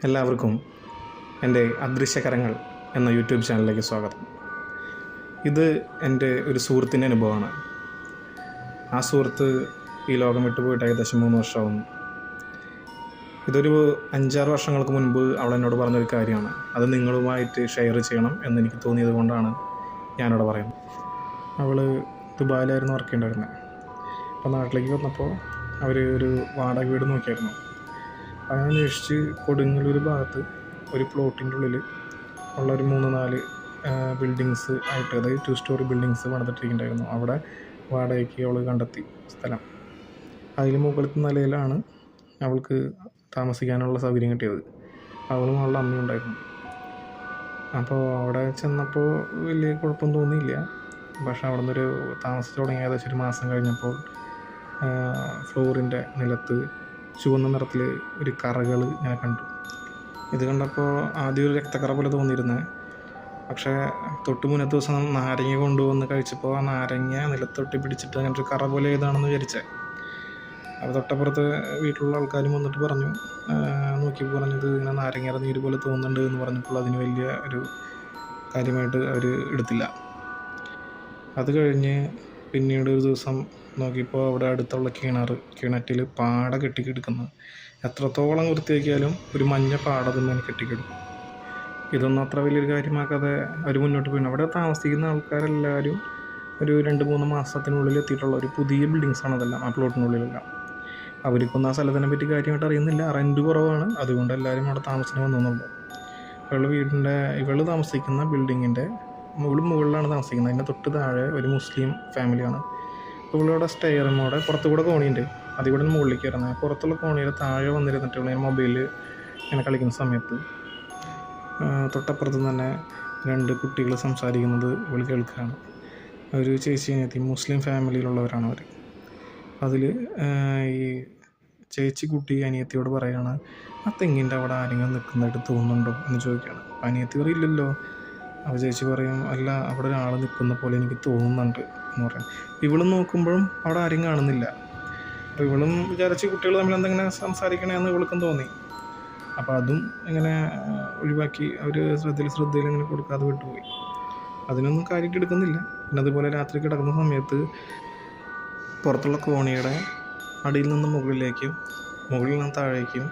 എല്ലാവർക്കും എൻ്റെ അദൃശ്യകരങ്ങൾ എന്ന യൂട്യൂബ് ചാനലിലേക്ക് സ്വാഗതം. ഇത് എൻ്റെ ഒരു സുഹൃത്തിൻ്റെ അനുഭവമാണ്. ആ സുഹൃത്ത് ഈ ലോകം വിട്ടുപോയിട്ട് ഏകദേശം 3 വർഷമാവുന്നു. ഇതൊരു 5-6 വർഷങ്ങൾക്ക് മുൻപ് അവൾ എന്നോട് പറഞ്ഞൊരു കാര്യമാണ്. അത് നിങ്ങളുമായിട്ട് ഷെയർ ചെയ്യണം എന്നെനിക്ക് തോന്നിയത് കൊണ്ടാണ് ഞാനിവിടെ പറയുന്നത്. അവൾ ദുബായിലായിരുന്നു വർക്ക് ചെയ്യേണ്ടിയിരുന്നത്. അപ്പോൾ നാട്ടിലേക്ക് വന്നപ്പോൾ അവർ ഒരു വാടക വീട് നോക്കിയായിരുന്നു. അങ്ങനെ അന്വേഷിച്ച് കൊടുങ്ങല്ലൂർ ഭാഗത്ത് ഒരു പ്ലോട്ടിൻ്റെ ഉള്ളിൽ ഉള്ള ഒരു 3-4 ബിൽഡിങ്സ് ആയിട്ട്, അതായത് 2 സ്റ്റോറി ബിൽഡിങ്സ് പണിതിട്ടിരിക്കുന്നുണ്ടായിരുന്നു. അവിടെ വാടകയ്ക്ക് അവൾ കണ്ടെത്തി സ്ഥലം. അതിൽ മുകളിലത്തെ നിലയിലാണ് അവൾക്ക് താമസിക്കാനുള്ള സൗകര്യം കിട്ടിയത്. അവളും അവളുടെ അമ്മയും ഉണ്ടായിരുന്നു. അപ്പോൾ അവിടെ ചെന്നപ്പോൾ വലിയ കുഴപ്പം തോന്നിയില്ല. പക്ഷേ അവിടെ നിന്നൊരു താമസിച്ച് തുടങ്ങി ഏകദേശം ഒരു മാസം കഴിഞ്ഞപ്പോൾ ഫ്ലോറിൻ്റെ നിലത്ത് ചുവന്ന നിറത്തിൽ ഒരു കറകൾ ഞാൻ കണ്ടു. ഇത് കണ്ടപ്പോൾ ആദ്യം ഒരു രക്തക്കറ പോലെ തോന്നിയിരുന്നത്. പക്ഷേ തൊട്ട് മുന്നത്തെ ദിവസം നാരങ്ങ കൊണ്ടുവന്ന് കഴിച്ചപ്പോൾ ആ നാരങ്ങ നിലത്തൊട്ടി പിടിച്ചിട്ട് അങ്ങനെ ഒരു കറ പോലെ ഏതാണെന്ന് വിചാരിച്ചത്. അപ്പോൾ തൊട്ടപ്പുറത്ത് വീട്ടിലുള്ള ആൾക്കാരും വന്നിട്ട് പറഞ്ഞു, നോക്കിയപ്പോൾ പറഞ്ഞത് ഇങ്ങനെ നാരങ്ങയുടെ നീര് പോലെ തോന്നുന്നുണ്ട് എന്ന് പറഞ്ഞപ്പോൾ അതിന് വലിയ ഒരു കാര്യമായിട്ട് അവർ എടുത്തില്ല. അത് കഴിഞ്ഞ് പിന്നീട് ഒരു ദിവസം നോക്കിയപ്പോൾ അവിടെ അടുത്തുള്ള കിണറ്റിൽ പാട കെട്ടിക്കിടക്കുന്നു. എത്രത്തോളം വൃത്തിയാക്കിയാലും ഒരു മഞ്ഞ പാട തന്നെ കെട്ടിക്കിടക്കും. ഇതൊന്നും അത്ര വലിയൊരു കാര്യമാക്കാതെ അവർ മുന്നോട്ട് പോയി. അവിടെ താമസിക്കുന്ന ആൾക്കാരെല്ലാവരും ഒരു 2-3 മാസത്തിനുള്ളിൽ എത്തിയിട്ടുള്ള ഒരു പുതിയ ബിൽഡിങ്സാണ് അതെല്ലാം, ആ പ്ലോട്ടിനുള്ളിലെല്ലാം. അവർക്കൊന്നും ആ സ്ഥലത്തിനെ പറ്റി കാര്യമായിട്ട് അറിയുന്നില്ല. റെൻറ്റ് കുറവാണ്, അതുകൊണ്ട് എല്ലാവരും അവിടെ താമസിക്കാൻ വന്നുള്ളൂ. ഇവൾ താമസിക്കുന്ന ബിൽഡിങ്ങിൻ്റെ മുകളിലാണ് താമസിക്കുന്നത്. അതിൻ്റെ തൊട്ട് താഴെ ഒരു മുസ്ലിം ഫാമിലിയാണ്. ഇവളുടെ സ്റ്റെയറിനോടെ പുറത്തുകൂടെ കോണിയുണ്ട്, അതിവിടെ മുകളിലേക്ക് കയറുന്നത്. പുറത്തുള്ള കോണിയുടെ താഴെ വന്നിരുന്നിട്ട് ഇവൾ മൊബൈലിൽ ഇങ്ങനെ കളിക്കുന്ന സമയത്ത് തൊട്ടപ്പുറത്ത് തന്നെ 2 കുട്ടികൾ സംസാരിക്കുന്നത് ഇവൾ കേൾക്കുകയാണ്. ഒരു ചേച്ചി മുസ്ലിം ഫാമിലിയിലുള്ളവരാണ് അവർ. അതിൽ ഈ ചേച്ചി കുട്ടി അനിയത്തിയോട് പറയുകയാണ്, ആ തെങ്ങിൻ്റെ അവിടെ ആരെങ്കിലും നിൽക്കുന്നതായിട്ട് തോന്നുന്നുണ്ടോ എന്ന് ചോദിക്കുകയാണ്. അനിയത്തി പറയില്ലല്ലോ. അപ്പോൾ ചേച്ചി പറയും, അല്ല അവിടെ ഒരാൾ നിൽക്കുന്ന പോലെ എനിക്ക് തോന്നുന്നുണ്ട് എന്ന് പറയും. ഇവളും നോക്കുമ്പോഴും അവിടെ ആരും കാണുന്നില്ല. അപ്പോൾ ഇവളും വിചാരിച്ച് കുട്ടികൾ തമ്മിൽ എന്തെങ്കിലും സംസാരിക്കണമെന്ന് ഇവൾക്കും തോന്നി. അപ്പോൾ അതും ഇങ്ങനെ ഒഴിവാക്കി അവർ ശ്രദ്ധയിൽ ഇങ്ങനെ കൊടുക്കാതെ വിട്ടുപോയി. അതിനൊന്നും കാര്യമായിട്ട് എടുക്കുന്നില്ല. പിന്നെ അതുപോലെ രാത്രി കിടക്കുന്ന സമയത്ത് പുറത്തുള്ള കോണിയുടെ അടിയിൽ നിന്ന് മുകളിലേക്കും മുകളിൽ നിന്ന് താഴേക്കും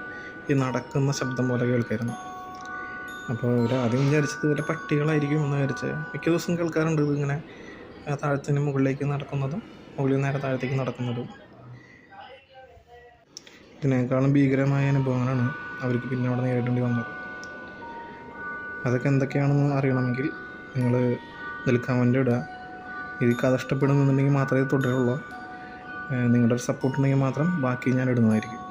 ഈ നടക്കുന്ന ശബ്ദം പോലെ കേൾക്കായിരുന്നു. അപ്പോൾ ആദ്യം വിചാരിച്ചത് വല്ല പട്ടികളായിരിക്കും എന്ന് വിചാരിച്ചത്. മിക്ക ദിവസം കേൾക്കാറുണ്ട് ഇതിങ്ങനെ താഴത്തിന് മുകളിലേക്ക് നടക്കുന്നതും മുകളിൽ നേരെ താഴത്തേക്ക് നടക്കുന്നതും. ഇതിനേക്കാളും ഭീകരമായ അനുഭവങ്ങളാണ് അവർക്ക് പിന്നെ അവിടെ നേരിടേണ്ടി വന്നത്. അതൊക്കെ എന്തൊക്കെയാണെന്ന് അറിയണമെങ്കിൽ നിങ്ങൾ ഇതിൽ കമൻ്റ് ഇടുക. ഇത് കഥ ഇഷ്ടപ്പെടുന്നുണ്ടെങ്കിൽ മാത്രമേ തുടരുള്ളൂ. നിങ്ങളുടെ ഒരു സപ്പോർട്ട് ഉണ്ടെങ്കിൽ മാത്രം ബാക്കി ഞാൻ ഇടുന്നതായിരിക്കും.